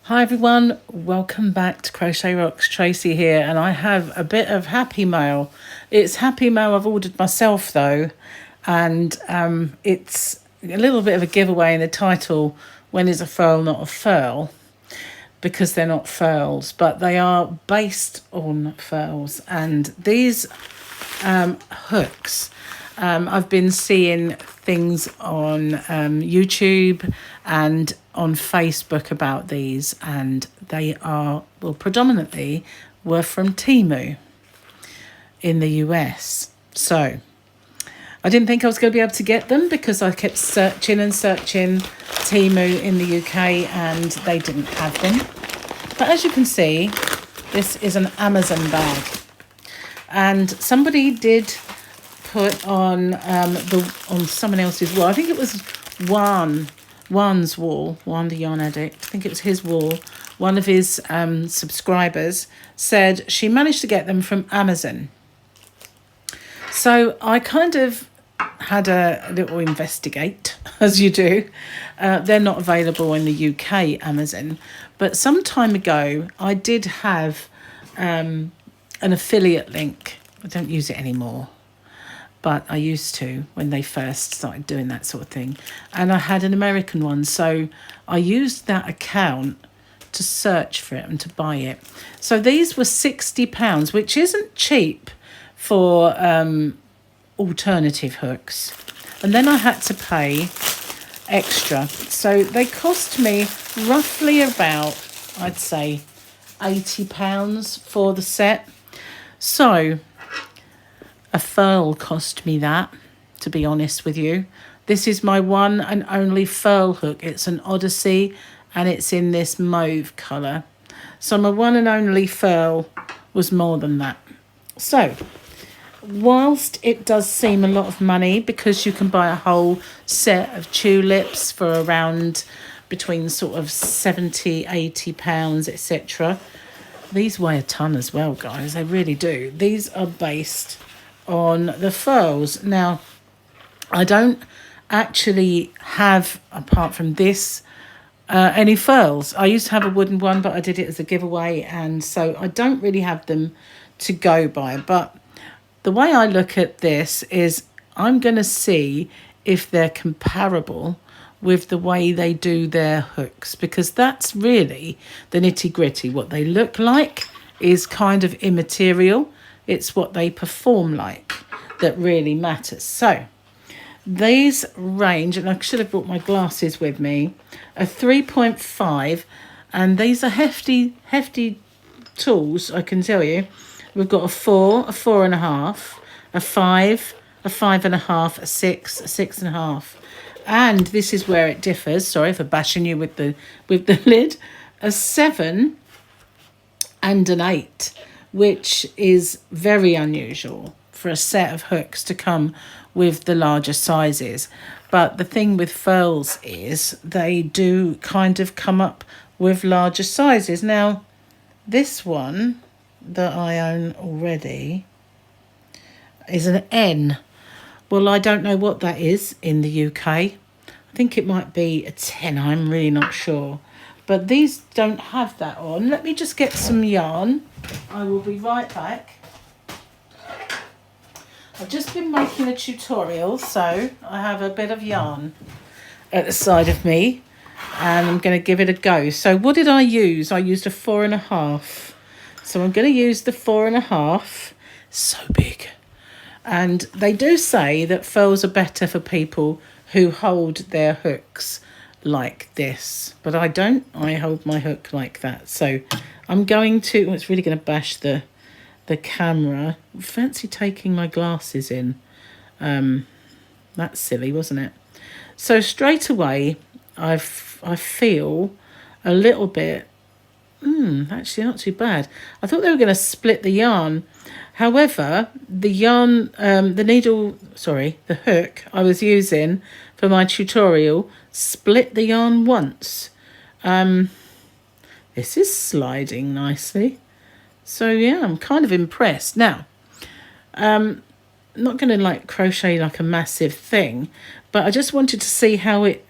Hi everyone, welcome back to Crochet Rocks. Tracy here, and I have a bit of happy mail. It's happy mail I've ordered myself though, and it's a little bit of a giveaway in the title, when is a furl not a furl, because they're not furls, but they are based on furls. And these hooks, I've been seeing things on YouTube and on Facebook about these, and they are, well, predominantly were from Temu in the US. So I didn't think I was going to be able to get them because I kept searching Temu in the UK and they didn't have them. But as you can see, this is an Amazon bag, and somebody did put on on someone else's wall. I think it was Juan's wall, Juan the Yarn Addict. I think it was his wall. One of his subscribers said she managed to get them from Amazon. So I kind of had a little investigate, as you do. They're not available in the UK Amazon, but some time ago I did have an affiliate link. I don't use it anymore, but I used to when they first started doing that sort of thing. And I had an American one, so I used that account to search for it and to buy it. So these were £60, which isn't cheap for alternative hooks. And then I had to pay extra. So they cost me roughly about, I'd say, £80 for the set. So a furl cost me that, to be honest with you. This is my one and only furl hook. It's an Odyssey and it's in this mauve colour. So my one and only furl was more than that. So whilst it does seem a lot of money, because you can buy a whole set of tulips for around between sort of £70-80, etc. These weigh a ton as well, guys. They really do. These are based on the furls. Now, I don't actually have, apart from this, any furls. I used to have a wooden one, but I did it as a giveaway, and so I don't really have them to go by. But the way I look at this is I'm going to see if they're comparable with the way they do their hooks, because that's really the nitty-gritty. What they look like is kind of immaterial. It's what they perform like that really matters. So these range, and I should have brought my glasses with me, a 3.5, and these are hefty tools, I can tell you. We've got a 4, a 4.5, a 5, a 5.5, a 6, a 6.5. And this is where it differs. Sorry for bashing you with the lid. A 7 and an 8, which is very unusual for a set of hooks to come with the larger sizes. But the thing with furls is they do kind of come up with larger sizes. Now, this one that I own already is an N. Well, I don't know what that is in the UK. I think it might be a 10. I'm really not sure. But these don't have that on. Let me just get some yarn. I will be right back. I've just been making a tutorial, so I have a bit of yarn at the side of me, and I'm going to give it a go. So what did I use? I used a 4.5. So I'm going to use the 4.5. So big. And they do say that furls are better for people who hold their hooks like this, but I don't. I hold my hook like that. So I'm going to, it's really going to bash the camera. Fancy taking my glasses in. That's silly, wasn't it? So straight away I feel a little bit, actually not too bad. I thought they were going to split the yarn. However, the yarn, the hook I was using for my tutorial split the yarn once. This is sliding nicely. So yeah, I'm kind of impressed. Now, not going to like crochet like a massive thing, but I just wanted to see how it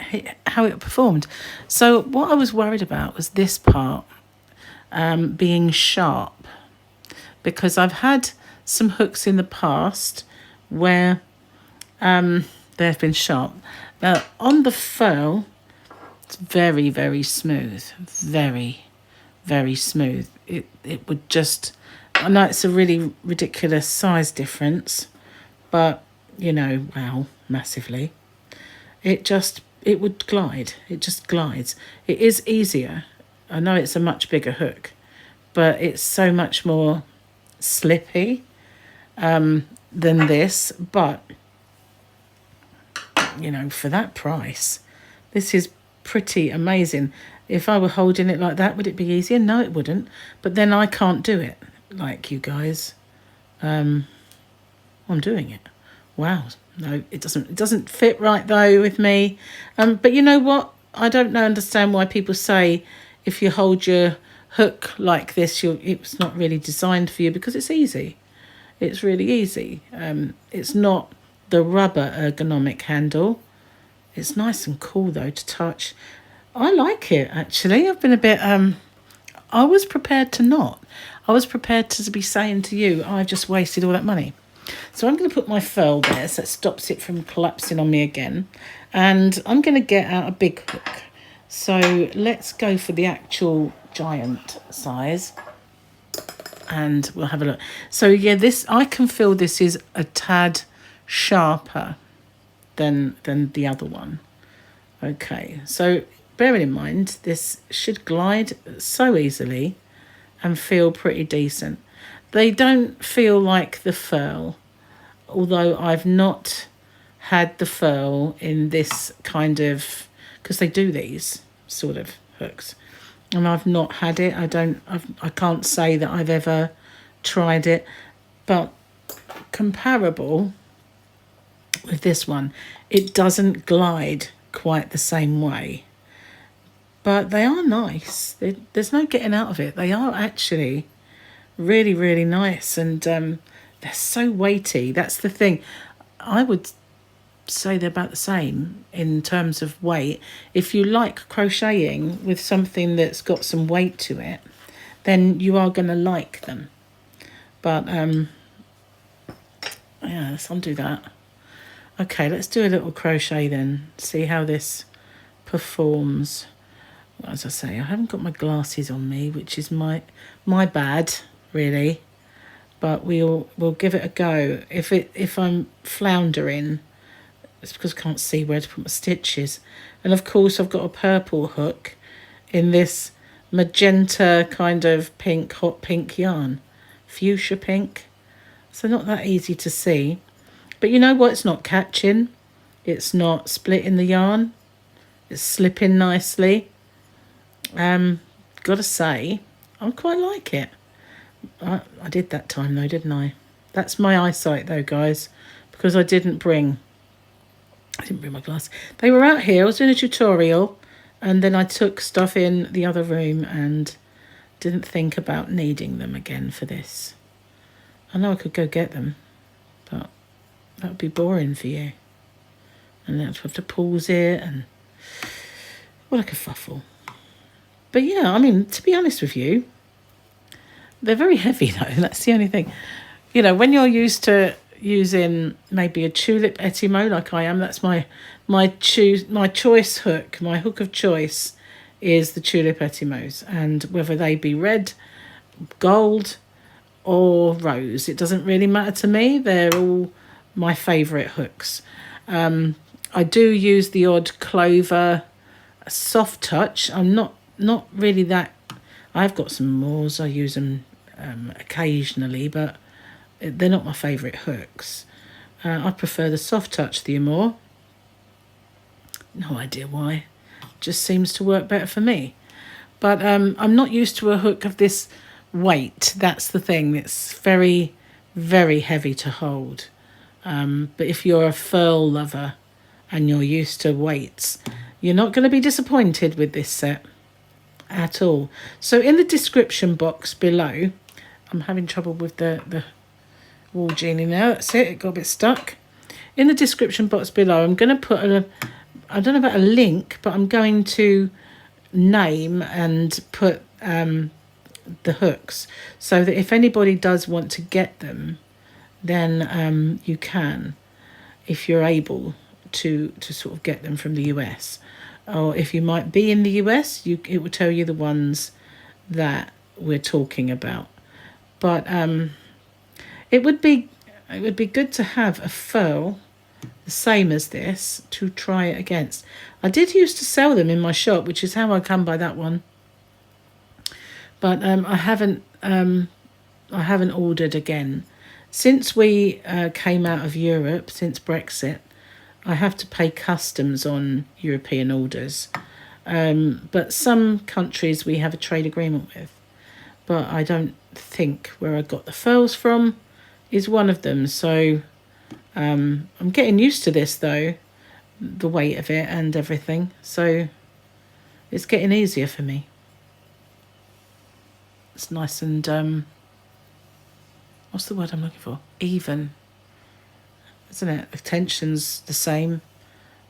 performed. So what I was worried about was this part being sharp, because I've had some hooks in the past where they've been sharp. Now on the furl, it's very, very smooth, very, very smooth. It would just, I know it's a really ridiculous size difference, but you know, wow, massively. It would glide. It just glides. It is easier. I know it's a much bigger hook, but it's so much more slippy than this. But you know, for that price, this is pretty amazing. If I were holding it like that, would it be easier? No, it wouldn't. But then I can't do it like you guys. I'm doing it. Wow. No, it doesn't fit right though with me. But you know what? I don't understand why people say if you hold your hook like this, it's not really designed for you, because it's easy. It's really easy. It's not the rubber ergonomic handle. It's nice and cool though to touch. I like it actually. I've been a bit I was prepared to not. I was prepared to be saying to you, I've just wasted all that money. So I'm going to put my furl there so it stops it from collapsing on me again. And I'm going to get out a big hook. So let's go for the actual giant size. And we'll have a look. So yeah, I can feel this is a tad sharper than the other one. Okay, so bearing in mind, this should glide so easily and feel pretty decent. They don't feel like the furl, although I've not had the furl in this kind of, because they do these sort of hooks, and I've not had it. I can't say that I've ever tried it, but comparable with this one, it doesn't glide quite the same way, but they are nice. There's no getting out of it. They are actually really, really nice, and they're so weighty. That's the thing. I would say they're about the same in terms of weight. If you like crocheting with something that's got some weight to it, then you are going to like them. But yeah, let's undo that. Okay, let's do a little crochet then, see how this performs. As I say, I haven't got my glasses on me, which is my bad, really. But we'll give it a go. If I'm floundering, it's because I can't see where to put my stitches. And of course, I've got a purple hook in this magenta kind of pink, hot pink yarn, fuchsia pink. So not that easy to see. But you know what? It's not catching. It's not splitting the yarn. It's slipping nicely. Gotta say, I quite like it. I did that time though, didn't I? That's my eyesight though, guys, because I didn't bring my glasses. They were out here. I was doing a tutorial, and then I took stuff in the other room and didn't think about needing them again for this. I know I could go get them, but that would be boring for you. And then I'd have to pause it, and well, like a kerfuffle. But yeah, I mean, to be honest with you, they're very heavy though. That's the only thing. You know, when you're used to using maybe a tulip Etimo like I am, that's my choice hook. My hook of choice is the tulip Etimos, and whether they be red, gold, or rose, it doesn't really matter to me. They're all my favourite hooks. I do use the odd clover soft touch. I'm not really that. I've got some Moors. I use them occasionally, but they're not my favourite hooks. I prefer the soft touch, the Amour. No idea why. Just seems to work better for me. But I'm not used to a hook of this weight. That's the thing. It's very, very heavy to hold. But if you're a furl lover and you're used to weights, you're not going to be disappointed with this set at all. So in the description box below, I'm having trouble with the wool jeanie now. That's it. It got a bit stuck. In the description box below, I'm going to put I don't know about a link, but I'm going to name and put the hooks so that if anybody does want to get them, then you can, if you're able to sort of get them from the US. Or if you might be in the US, it will tell you the ones that we're talking about. But it would be good to have a furl the same as this to try it against. I did used to sell them in my shop, which is how I come by that one. But I haven't ordered again since we came out of Europe. Since Brexit, I have to pay customs on European orders. But some countries we have a trade agreement with. But I don't think where I got the furls from is one of them. So I'm getting used to this though, the weight of it and everything. So it's getting easier for me. It's nice and what's the word I'm looking for? Even, isn't it? The tension's the same.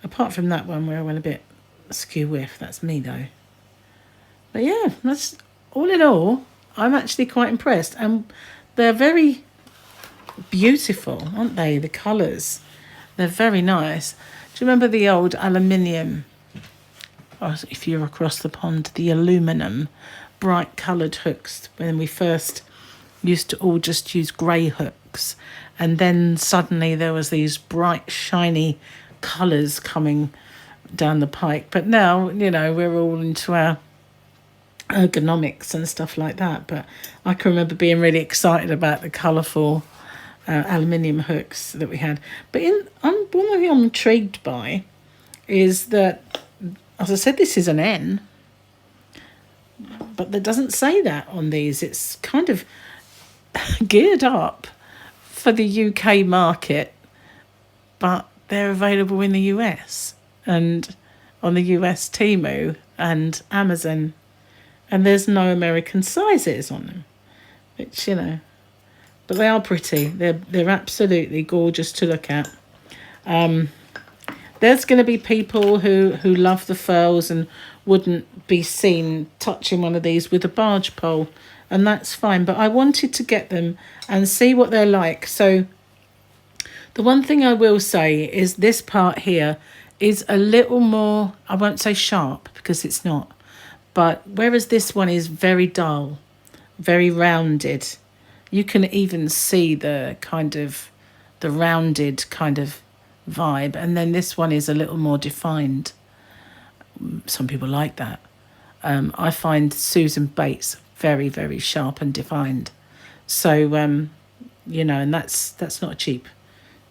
Apart from that one where I went a bit skew whiff. That's me though. But yeah, that's all in all. I'm actually quite impressed, and they're very beautiful, aren't they? The colours, they're very nice. Do you remember the old aluminium, or if you're across the pond, the aluminum bright coloured hooks, when we first used to all just use grey hooks, and then suddenly there was these bright shiny colours coming down the pike? But now, you know, we're all into our ergonomics and stuff like that. But I can remember being really excited about the colourful aluminium hooks that we had. But one thing I'm intrigued by is that, as I said, this is an N, but that doesn't say that on these. It's kind of geared up for the UK market, but they're available in the US and on the US Temu and Amazon, and there's no American sizes on them, which, you know, but they are pretty. They're absolutely gorgeous to look at. There's going to be people who love the furls and wouldn't be seen touching one of these with a barge pole, and that's fine. But I wanted to get them and see what they're like. So the one thing I will say is this part here is a little more, I won't say sharp because it's not, but whereas this one is very dull, very rounded, you can even see the kind of the rounded kind of vibe, and then this one is a little more defined. Some people like that. I find Susan Bates very, very sharp and defined. So you know, and that's not a cheap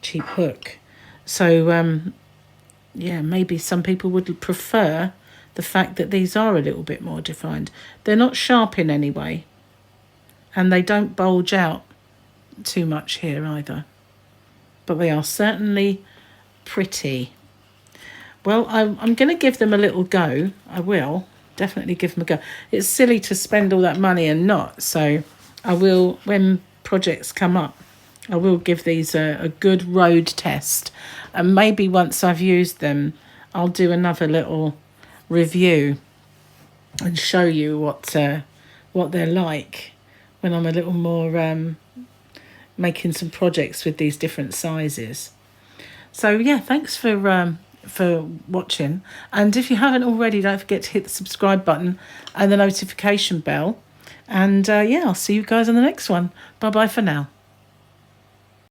hook. So yeah, maybe some people would prefer the fact that these are a little bit more defined. They're not sharp in any way, and they don't bulge out too much here either. But they are certainly pretty. Well, I'm going to give them a little go. I will definitely give them a go. It's silly to spend all that money and not. So I will, when projects come up, I will give these a good road test. And maybe once I've used them, I'll do another little review and show you what they're like when I'm a little more making some projects with these different sizes. So yeah, thanks for watching, and if you haven't already, don't forget to hit the subscribe button and the notification bell, and yeah, I'll see you guys on the next one. Bye bye for now.